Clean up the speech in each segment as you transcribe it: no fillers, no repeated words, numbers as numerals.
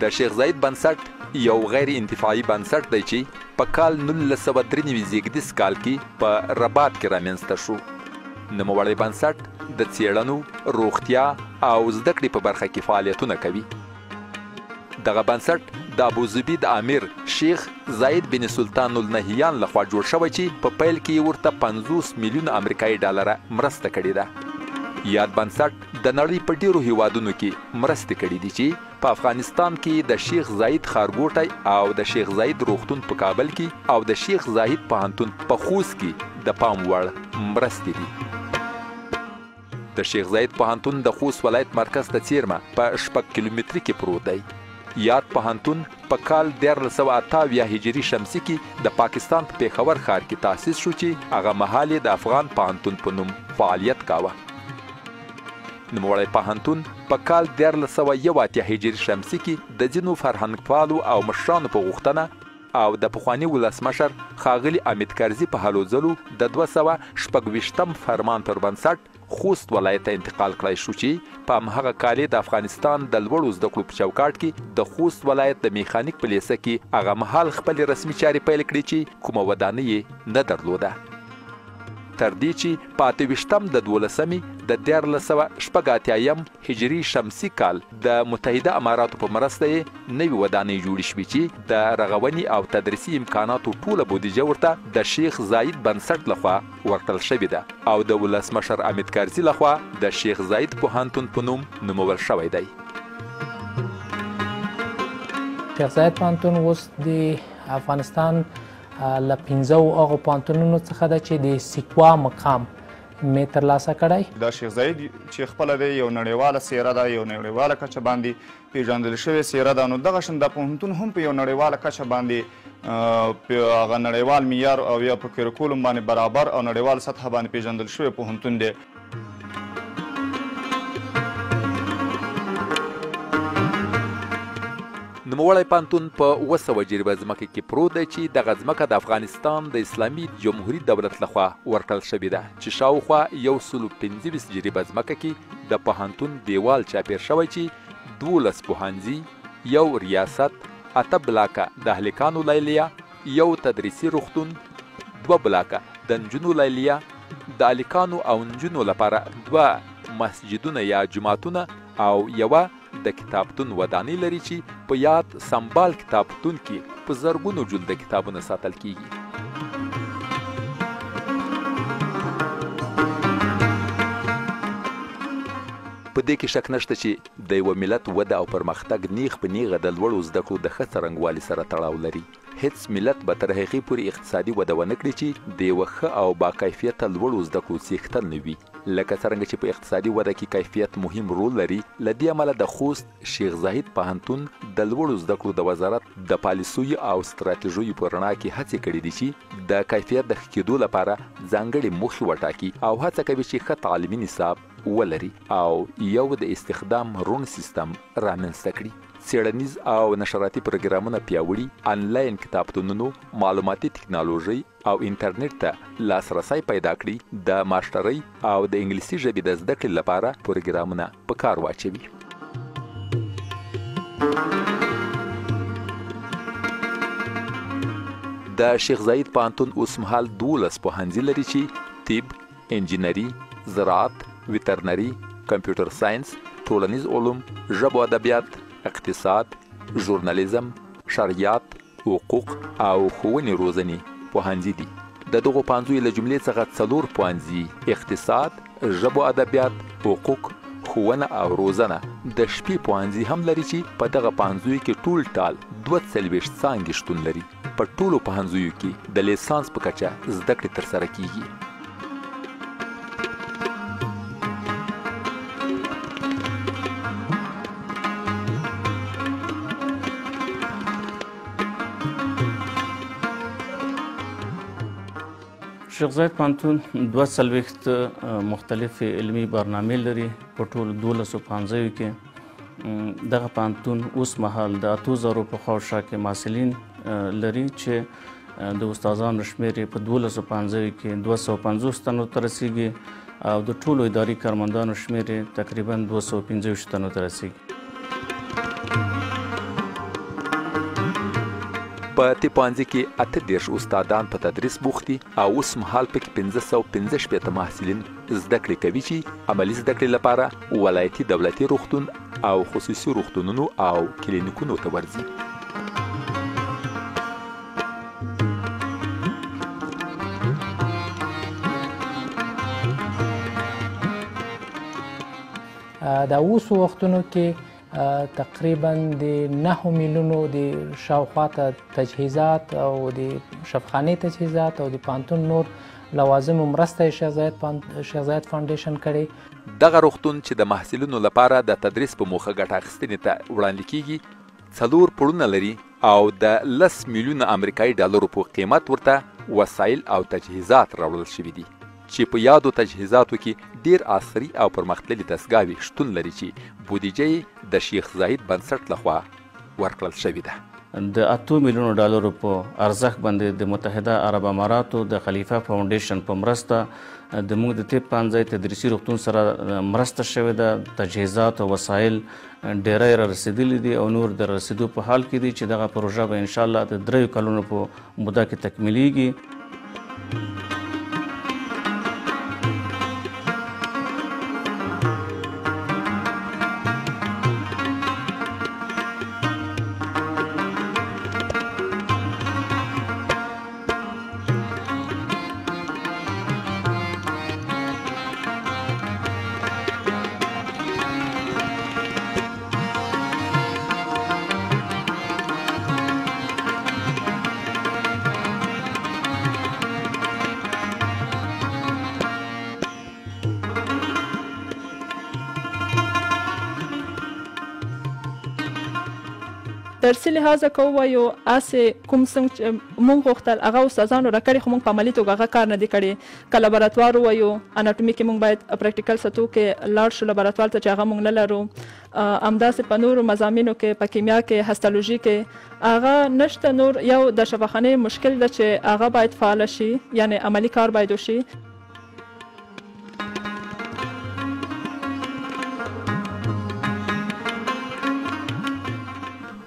د شیخ زاید بنسټ یو غیر انتفاعي بنسټ دی چې په کال 1993 زیږدیز کال کې په رباط کې رامنځته شو. نوموړی بنسټ د څېړنو، روغتیا او زده کړې په برخه کې فعالیتونه کوي. دغه بنسټ د ابوظبي د امیر شیخ زاید بن سلطان النهیان لخوا جوړ شوی چې په پیل کې ورته 50 میلیون امریکایي ډالره مرسته کړې ده. یاد بنسټ د نړۍ په ډیرو هیوادونو کې مرستې کړې دي چې په افغانستان کې د شیخ زاید ښارګوټی او د شیخ زاید روغتون په کابل کې او د شیخ زاید پوهنتون په خوست کې د پام وړ مرستې دي. د شیخ زاید پوهنتون د خوست ولایت مرکز ته څیرمه په 6 کیلومتري کې پروت دی. یاد پوهنتون په کال 1328 هجري شمسي کې د پاکستان په پیښور ښار کې تاسیس شو چې هغه مهال د افغان پوهنتون په نوم فعالیت کاوه. نوموړی پوهنتون په کال 1381 هجري شمسي کې د ځینو فرهنګپالو او مشرانو په غوښتنه او د پخواني ولسمشر ښاغلي حامد کرزي په هلو ځلو د 226م فرمان پر بنسټ خوست ولایت ته انتقال کړی شو چې په همهغه کال د افغانستان د لوړو زده کړو په چوکاټ کې د خوست ولایت د میخانیک په لیسه کې هغه مهال خپلې رسمي چارې پیل کړې چې کومه ودانۍ یې نه درلوده. تر دې چې په 28م د 12مې د 1388 هجري شمسي کال د متحده اماراتو په مرسته یې نوې ودانۍ جوړې شوې چې د رغونې او تدریسي امکاناتو ټوله بودیجه ورته د شیخ زاید بنسټ لخوا ورکړل شوې ده او د ولسمشر حامد کرزي لخوا د شیخ زاید پوهنتون په نوم نومول شوی دی. شیخ زاید پوهنتون اوس د افغانستان له 15 هغو پوهنتونونو څخه ده چې د سیکوا مقام مې ترلاسه کړی. دا شیخ زاید چې خپله دی یو نړیواله څیره ده، یو نړیواله کچه باندې پیژندل شوې څیره ده. نو دغه شان دا پوهنتون هم په یو نړیواله کچه باندې هغه نړیوال معیار او یا په کریکولم باندې برابر او نړیوال سطحه باندې پیژندل شوی پوهنتون دی. نوموړی پوهنتون په 200 جریبه ځمکه کې پروت دی چې دغه ځمکه د افغانستان د اسلامي جمهوري دولت لخوا ورکړل شوې ده چې شاوخوا 125 جریبه ځمکه کې د پوهنتون دیوال چاپیر شوی چې 12 پوهنځي، یو ریاست، 8 بلاکه د هلکانو لیلیه، یو تدریسي روغتون، 2 بلاکه د نجونو لیلیه، د هلکانو او نجونو لپاره 2 مسجدونه یا جماعتونه او یوه د کتابتون ودانۍ لري چې په یاد سمبال کتابتون کې په زرګونو جلده کتابونه ساتل کیږي. په دې کې شک نشته چې د یوه ملت وده او پرمختګ نیغ په نیغه د لوړو زده کړو د ښه څرنګوالي سره تړاو لري. هیڅ ملت به تر هغې پورې اقتصادي وده ونه کړي چې د یوه ښه او باکیفیته لوړو زده کړو څښتن نه وي. لکه څرنګه چې په اقتصادي وده کې کیفیت مهم رول لري، له دې امله د خوست شیخ زاید پوهنتون د لوړو زده کړو د وزارت د پالیسیو او ستراتیژیو په رڼا کې هڅې کړې دي چې د کیفیت د ښه کېدو لپاره ځانګړې موخې وټاکي او هڅه کوي چې ښه تعلیمي نصاب ولري او یو د استخدام روڼ سیستم رامنځته کړي. څېړنیز او نشراتي پروګرامونه پیاوړي، آنلاین کتابتونونو، معلوماتي ټکنالوژي او انټرنیټ ته لاسرسی پیدا کړي، د ماسټرۍ او د انګلیسي ژبې د زده کړې لپاره پروګرامونه په کار واچوي. د شیخ زاید پوهنتون اوسمهال 12 پوهنځي لري چې طب، انجینري، زراعت، ویترنري، کمپیوټر ساینس، ټولنیز علوم، ژبو ادبیات، اقتصاد، ژورنالیزم، شریعت، حقوق او ښوونې روزنې پوهنځي دي. د دغو پوهنځیو له جملې څخه 4 پوهنځي اقتصاد، ژبو ادبیات، حقوق، ښوونه او روزنه د شپې پوهنځي هم لري چې په دغه پوهنځیو کې ټول ټال 42 څانګې شتون لري. په ټولو پوهنځیو کې د لیسانس په کچه زده کړې ترسره کیږي. شیخ زاید پوهنتون 42 مختلفې علمي برنامې لري په ټولو 12 پوهنځیو کې. دغه پوهنتون اوس مهال د 8000 په خواوشا کې محصلین لري چې د استادانو شمېر یې په 12 پوهنځیو کې 250 تنو ته رسیږي او د ټولو اداري کارمندانو شمېر یې تقریبا 225 تنو ته رسیږي. په دې پوهنځي کې 38 استادان په تدریس بوخت دي او اوس مهال پکې 515 محصلین زده کړې کوي چې عملي زده کړې لپاره ولایتي دولتي روغتون او خصوصي روغتونونو او کلینیکونو ته ورځي. د اوسو وختونو کې تقریبا د 9 میلیونو د شاوخوا تجهیزات او د شفاخانې تجهیزات او د پانتون نور لوازم مرسته شیخ زاید فاونډیشن کړي. دغه روغتون چې د محصلینو لپاره د تدریس په موخه ګټه اخیستنې ته وړاندې کیږي 4 پوړونه لري او د 10 میلیونه امریکایي ډالرو په قیمت ورته وسایل او تجهیزات راوړل شوي دي چې په یادو تجهیزاتو کې ډیر عصري او پرمختللي دستګاوې شتون لري چې بودیجه د شیخ زاید بنسټ لخوا ورکړل شوې ده. د 8 میلیونو ډالرو په ارزښت باندې د متحده عرب اماراتو د خلیفه فاونډیشن په مرسته د موږ د طب پوهنځي تدریسي روغتون سره مرسته شوې ده. تجهیزات او وسایل ډیری را رسیدلي دي او نور د رسیدو په حال کې دي چې دغه پروژه به انشاءالله د 3 کلونو په موده کې تکمیلیږي. درسي لحاظه که ووایو هسې کوم څنګه چې مونږ غوښتل هغه استادانو راکړي خو مونږ په عملي توګه هغه کار نه دی کړی. که لابراتوار ووایو اناټومي کې مونږ باید پریکټیکل سطحو کې لاړ شو لابراتوار ته چې هغه مونږ نه لرو. همداسې په نورو مضامینو کې په کیمیا کې هستولوژي کې هغه نشته. نور یو د شفاخانې مشکل ده چې هغه باید فعال شي یعنی عملي کار باید وشي.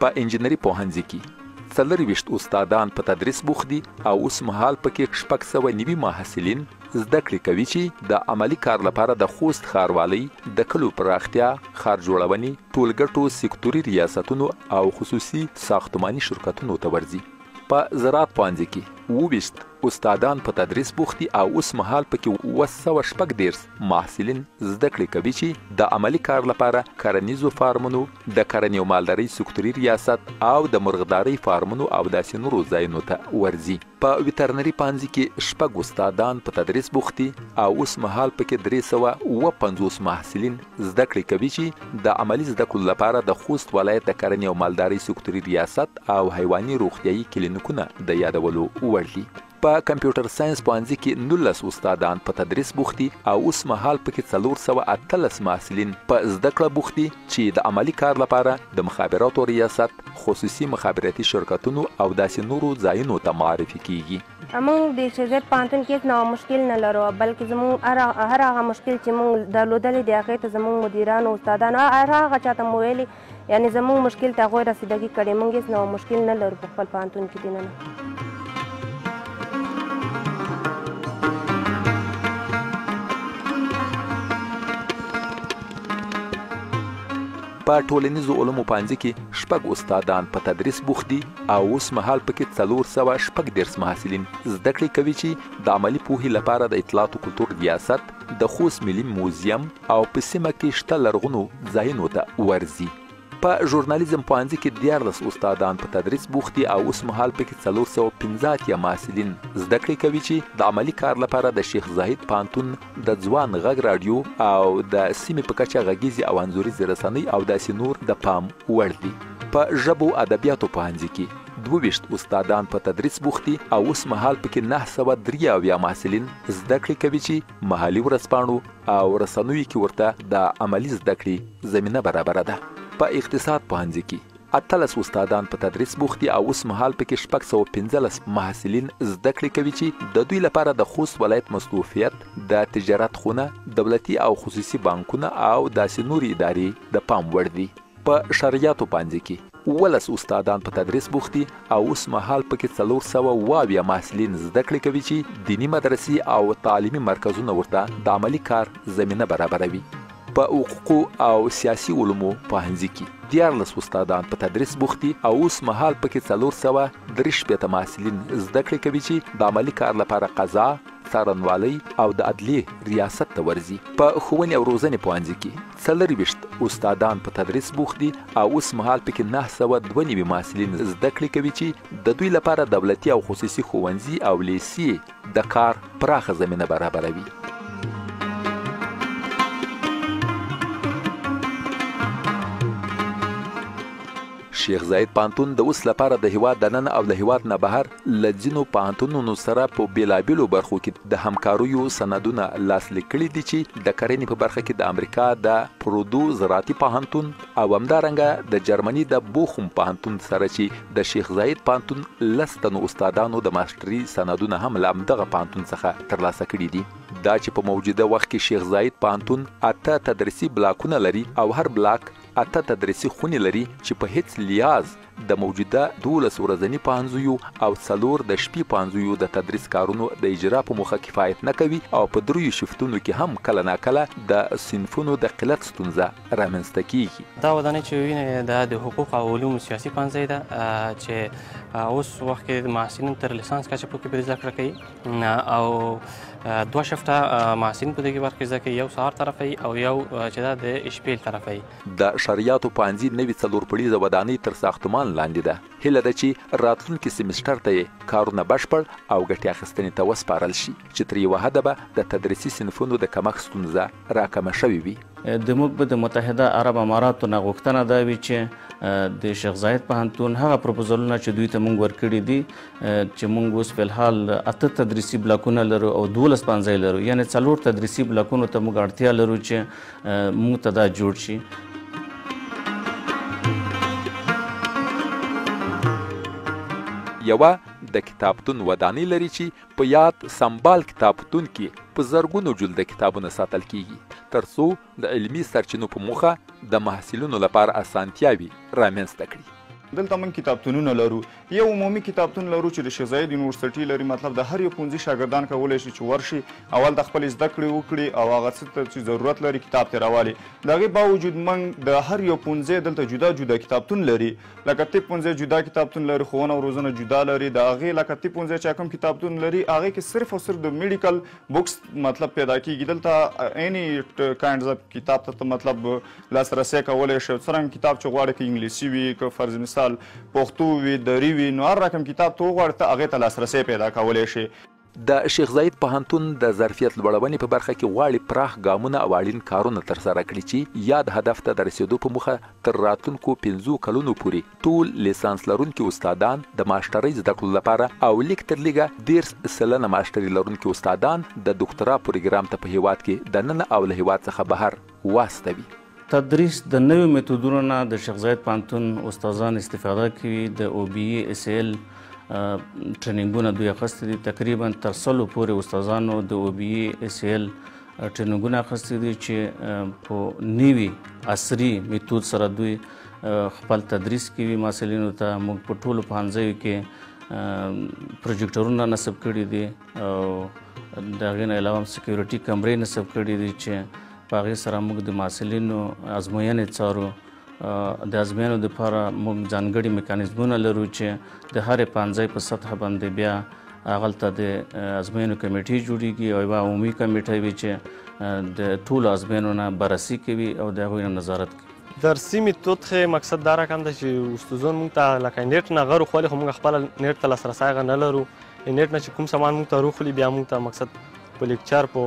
په انجنیري پوهنځي کې 24 استادان په تدریس بوخت دي او اوس مهال پکې 690 محصلین زده کړې کوي چې د عملي کار لپاره د خوست ښاروالۍ د کلو پراختیا، ښار جوړونې، ټولګټو سکتوري ریاستونو او خصوصي ساختماني شرکتونو ته ورځي. په زراعت پوهنځي کې 20 استادان په تدریس بوخت دي او اوس مهال پکې 214 محصلین زده کړې کوي چې د عملي کار لپاره کرنیزو فارمونو، د کرنې او مالدارۍ سکتوري ریاست او د مرغدارۍ فارمونو او داسې نورو ځایونو ته ورځي. په ویټرنري پوهنځي کې 6 استادان په تدریس بوخت دي او اوس مهال پکې 350 محصلین زده کړې کوي چې د عملي زده کړو لپاره د خوست ولایت د کرنې او مالدارۍ سکتوري ریاست او حیواني روغتیايي کلینیکونه د یادولو وړ دي. په کمپیوټر ساينس پوهنځي کې 19 استادان په تدریس بوخت دي او اوس مهال پکې 418 محصلین په زده کړه بوخت دي چې د عملي کار لپاره د مخابراتو ریاست، خصوصي مخابراتي شرکتونو او داسې نورو ځایونو ته معرفي کیږي. موږ د شیخ زاید پوهنتون کې نو مشکل نه لرو بلکې زموږ هر هغه مشکل چې موږ درلودلی دی هغې ته زموږ مدیرانو استادانو هر هغه چاته مو ویلي یعنې زموږ مشکل ته هغوی رسیدګي کړې. موږ هېڅ نو مشکل نه لرو په خپل پوهنتون کې دننه. په ټولنیزو علومو پوهنځي کې 6 استادان په تدریس بوخت دي او اوس مهال پکې 414 محصلین زده کړې کوي چې د عملي پوهې لپاره د اطلاعات او کلتور ریاست، د خوست ملي موزیم او په سیمه کې شته لرغونو ځایونو ته ورځي. په ژورنالیزم پوهنځي کې 14 استادان په تدریس بوخت دي او اوس مهال پکې 415 محصلین زده کړې کوي چې د عملي کار لپاره د شیخ زاید پوهنتون د ځوان غږ راډیو او د سیمې په کچه غږیزې او انځوریزې رسنۍ او داسې نور د پام وړ دي. په ژبو ادبیاتو پوهنځي کې 22 استادان په تدریس بوخت دي او اوس مهال پکې 993 محصلین زده کړې کوي چې محلي ورځپاڼو او رسنیو کې ورته د عملي زده کړې زمینه برابره ده. په اقتصاد پوهنځي کې 18 استادان په تدریس بوخت دي او اوس مهال پکې 615 محصلین زده کړې کوي چې د دوی لپاره د خوست ولایت مصروفیت، د تجارت خونه، دولتي او خصوصي بانکونه او داسې نورې ادارې د پام وړ دي. په شرعیاتو پوهنځي کې 12 استادان په تدریس بوخت دي او اوس مهال پکې 400 محصلین زده کړې کوي چې دینی مدرسې او تعلیمي مرکزونه ورته د عملی کار زمینه برابروي. په حقوقو او سیاسي علومو پوهنځي کې 14 استادان په تدریس بوخت دي او اوس مهال پکې 463 محصلین زده کړې کوي چې د عملی کار لپاره قضا، څارنوالۍ او د عدلیې ریاست ته ورځي. په ښوونې او روزنې پوهنځي کې 40 استادان په تدریس بوخت دي او اوس مهال پکې 992 محصلین زده کړې کوي چې د دوی لپاره دولتي او خصوصي ښوونځي او لیسې د کار پراخه زمینه برابروي. شیخ زاید پوهنتون د اوس لپاره د هیواد دننه او د هیواد نه بهر له ځینو پوهنتونونو سره په بیلابیلو برخو کې د همکاریو سندونه لاسلیک کړي دي چې د کرنې په برخه کې د امریکا د پرودو زراعتي پوهنتون او همدارنګه د جرمني د بوخم پوهنتون سره چې د شیخ زاید پوهنتون 10 تنو استادانو د ماستري سندونه هم له همدغه پوهنتون څخه ترلاسه کړي دي. دا چې په موجوده وخت کې شیخ زاید پوهنتون 8 تدریسي بلاکونه لري او هر بلاک 8 تدریسي خونې لري چې په هیڅ لیاز د موجوده 12 ورځني پوهنځیو او 4 د شپې پوهنځیو د تدریس کارونو د اجرا په موخه کفایت نه کوي او په دریو شفتونو کې هم کله ناکله د صنفونو د قلت ستونزه رامنځته کیږي. دا ودانۍ چې وینئ د حقوق او علومو سیاسي پوهنځی ده چې اوس وخت کې د محصلینو تر لیسانس کچه پکې پرې زده کړه کوي او 2 شفته محصلین په دې برخه کې زده کوي، یو سهار طرفي او یو چې دا د شپې طرفي. د شریعتو پوهنځي نوي 4 پوړیزه ودانۍ تر ساختمان لاندې ده. هیله ده چې راتلونکي سیمسټر ته کارونه بشپړ او ګټې اخیستنې ته وسپارل شي چې تر یوه حده به د تدریسي صنفونو د کمښت ستونزه راکمه شوې وي. د موږ به د متحده عرب اماراتو نه غوښتنه دا وي چې د شیخ زاید پوهنتون هغه پروپوزلونه چې دوی ته موږ ورکړي دي چې موږ اوس فلحال 8 تدریسي بلاکونه لرو او 12 پوهنځي لرو، یعنی 4 تدریسي بلاکونو ته موږ اړتیا لرو چې موږ ته دا جوړ شي. یوه د کتابتون ودانۍ لري چې په یاد سمبال کتابتون کې په زرګونو جلده کتابونه ساتل کیږي ترڅو د علمي سرچینو په موخه د محصلینو لپاره اسانتیاوي رامنځته کړي. دلته موږ کتابتونونه لرو، یو عمومي کتابتون لرو چې د شیخ زاید یونیورسټي لري، مطلب د هر یو ښوونځي شاګردان کولی شي چې ورشي اول د خپل زده کړې وکړي او هغه څه ته چې ضرورت لري کتاب ترې راوالي. د هغې باوجود موږ د هر یو ښوونځی دلته جدا جدا کتابتون لري، لکه طب ښوونځی جدا کتابتون لري، ښوونه او روزنه جدا لري. د هغې لکه طب ښوونځی چې کوم کتابتون لري هغې کې صرف او صرف د میډیکل بکس مطلب پیدا کیږي. دلته اینی کاینډز اف کتاب ته مطلب لاسرسی کولی شي. څرنګه کتاب چې غواړي که انګلیسي وي که فرض مثال پښتو وي دري وي، نو هر رقم کتاب ته وغواړي ته هغې ته لاسرسی پیدا کولی شي. د شیخ زاید پوهنتون د ظرفیت لوړونې په برخه کې غواړي پراخ ګامونه او اړین کارونه ترسره کړي چې یاد هدف ته د رسیدو په موخه تر راتلونکو 5 کلونو پورې ټول لیسانس لرونکي استادان د ماسټرۍ زده کړو لپاره او لیک تر لیګه 10% ماسټري لرونکي استادان د ډاکټرا پروګرام ته په هیواد کې دننه او له هیواد څخه بهر واستوي. تدریس د نویو میتودونو نه د شیخ زاید پوهنتون استادان استفاده کوي. د OBE ټریننګونه دوی اخیستي دي، تقریبا تر 100 پورې استادانو د OBE ټریننګونه اخیستي دي چې په نوي عصري میتود سره دوی خپل تدریس کوي محصلینو ته. موږ په ټولو پوهنځیو کې پروجیکټرونه نصب کړي دي او د هغې نه علاوه سکیورټي کمرې نصب کړي دي چې په هغې سره موږ د محصلینو ازموینې څارو. د ازموینو دپاره موږ ځانګړي میکانیزمونه لرو چې د هرې پوهنځۍ په سطحه باندې بیا هغلته د ازموینو کمیټې جوړیږي او یوه عمومي کمیټه وي چې د ټولو ازموینو نه بررسي کوي او د هغوی نه نظارت کوي. درسي میتود ښې مقصد دا رقم ده چې استادان موږ ته لکه نیټ نه غیر خولي، خو موږ خپله نیټ ته لاسرسی هغه نه لرو. نیټ نه چې کوم سامان موږ ته روخلي بیا موږ ته مقصد په لیکچر په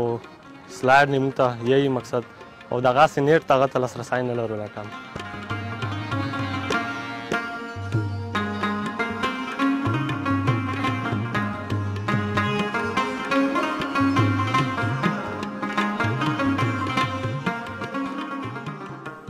سلاید نه موږ ته یهی مقصد او دغسې نیټ ته هغه ته لاسرسی نه لرو. لکه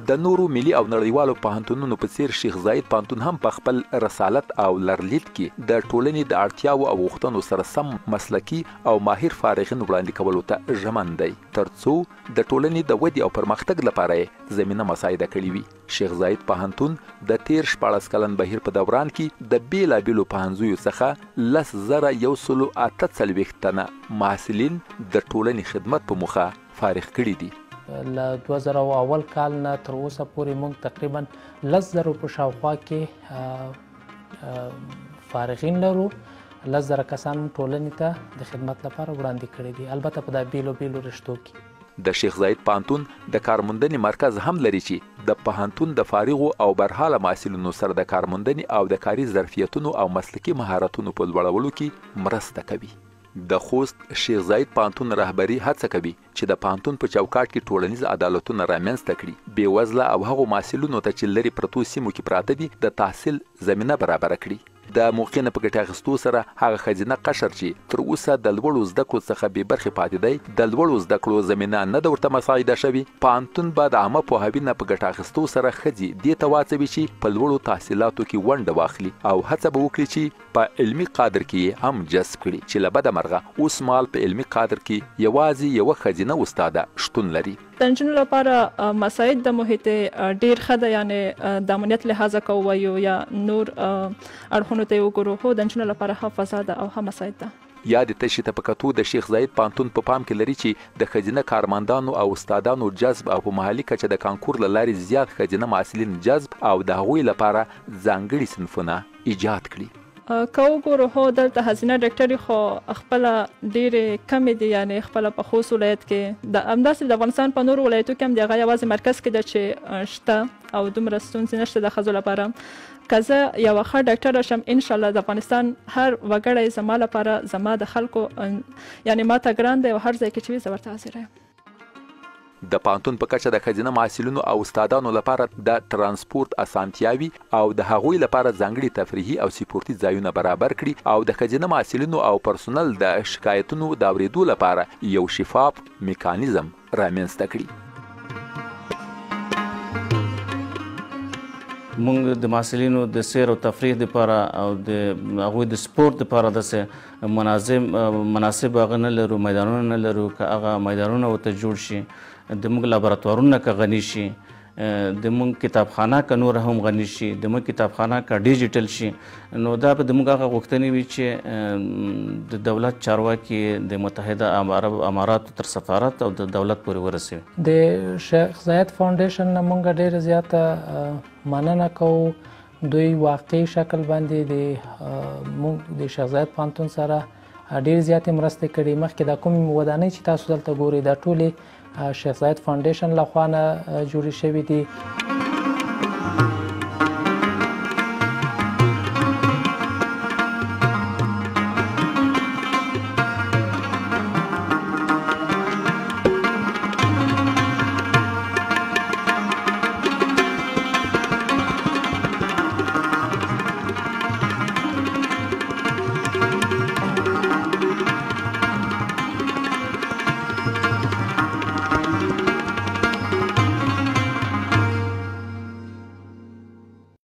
د د نورو ملي او نړیوالو پوهنتونونو په څیر شیخ زاید پوهنتون هم په خپل رسالت او لرلید کې د ټولنې د اړتیاو او غوښتنو سره سم مسلکي او ماهر فارغین وړاندې کولو ته ژمن دی ترڅو د ټولنې د ودې او پرمختګ لپاره زمینه مساعده کړې وي. شیخ زاید پوهنتون د تیر 14 کلن بهیر په دوران کې د بیلابیلو پوهنځیو څخه 10,148 تنه محصلین د ټولنې خدمت په موخه فارغ کړي دي. له 2001 کال نه تر اوسه پورې موږ تقریبا 10,000 په شاوخوا کې فارغین لرو. 10,000 کسان ټولنې ته د خدمت لپاره وړاندې کړي دي، البته په دا بیلو بیلو رشتو کې. د شیخ زاید پوهنتون د کارموندنې مرکز هم لري چې د پوهنتون د فارغو او برحاله محصلینو سره د کارموندنې او د کاري ظرفیتونو او مسلکي مهارتونو په لوړولو کې مرسته کوي. د خوست شیخ زاید پوهنتون رهبري هڅه کوي چې د پوهنتون په چوکاټ کې ټولنیز عدالتونه رامنځته کړي، بې وزله او هغو محصلینو ته چې لرې پرتو سیمو کې پراته دي د تحصیل زمینه برابره کړي. د موقع نه په ګټه اخیستو سره هغه ښځینه قشر چې تر اوسه د لوړو زده کړو څخه بې برخې پاتې دی د لوړو زده کړو زمینه نه ده ورته مساعده شوې. پوهنتون به د عامه پوهاوي نه په ګټه اخیستو سره ښځې دې ته واچوي چې په لوړو تحصیلاتو کې ونډه واخلي او هڅه به وکړي چې په علمي قادر کې هم جذب کړي چې له بده مرغه اوس مهال په علمي قادر کې یوازې یوه ښځینه استاده شتون لري. د نجونو لپاره مساعد د محیط ډیر ښه ده، یعنې د امنیت لحاظه که ووایو یا نور اړخونو ته یې وګورو، خو د نجونو لپاره ښه فضا ده او ښه مساعد ده. یا د تشې ته په کتو د شیخ زاید پوهنتون په پام کې لري چې د ښځینه کارمندانو او استادانو جذب او په محلي کچه د کانکور له لارې زیات ښځینه محصلین جذب او د هغوی لپاره ځانګړي صنفونه ایجاد کړي. که وګورو هو دلته ښځینه ډاکټري خو خپله ډېرې کمې دي، یعنې خپله په خوست ولایت کې د همداسې د افغانستان په نورو ولایتو کې هم د هغه یوازې مرکز کې ده چې شته او دومره ستونزې نشته د ښځو لپاره. که زه یوه ښه ډاکټره شم انشاءالله د افغانستان هر وګړی زما لپاره زما د خلکو یعنې ما ته ګران دی او هر ځای کې چې وي زه ورته حاضره یم. د پوهنتون په کچه د ښځینه محصلینو او استادانو لپاره د ترانسپورت اسانتیاوي او د هغوی لپاره ځانګړي تفریحي او سپورتي ځایونه برابر کړي او د ښځینه محصلینو او پرسونل د شکایتونو د اورېدو لپاره یو شفاف میکانیزم رامنځته کړي. موږ د محصلینو د سیر او تفریح لپاره او د هغوی د سپورت لپاره داسې مناسب هغه نه لرو، میدانونه نه لرو. که هغه میدانونه ورته جوړ شي، د موږ لابراتوارونه که غني شي، د موږ کتابخانه که نور هم غني شي، د موږ کتابخانه که ډیجیټل شي، نو دا به د موږ هغه غوښتنې وي چې د دولت چارواکي د متحده عرب اماراتو تر سفارت او د دولت پورې ورسوي. د شیخ زاید فاونډیشن نه موږ ډېره زیاته مننه کوو. دوی واقعي شکل باندې د شیخ زاید پوهنتون سره ډېرې زیاتې مرستې کړي. مخکې دا کومې ودانۍ چې تاسو دلته ګورئ دا ټولې شیخ زاید فاونډیشن لخوا نه جوړې شوي دي.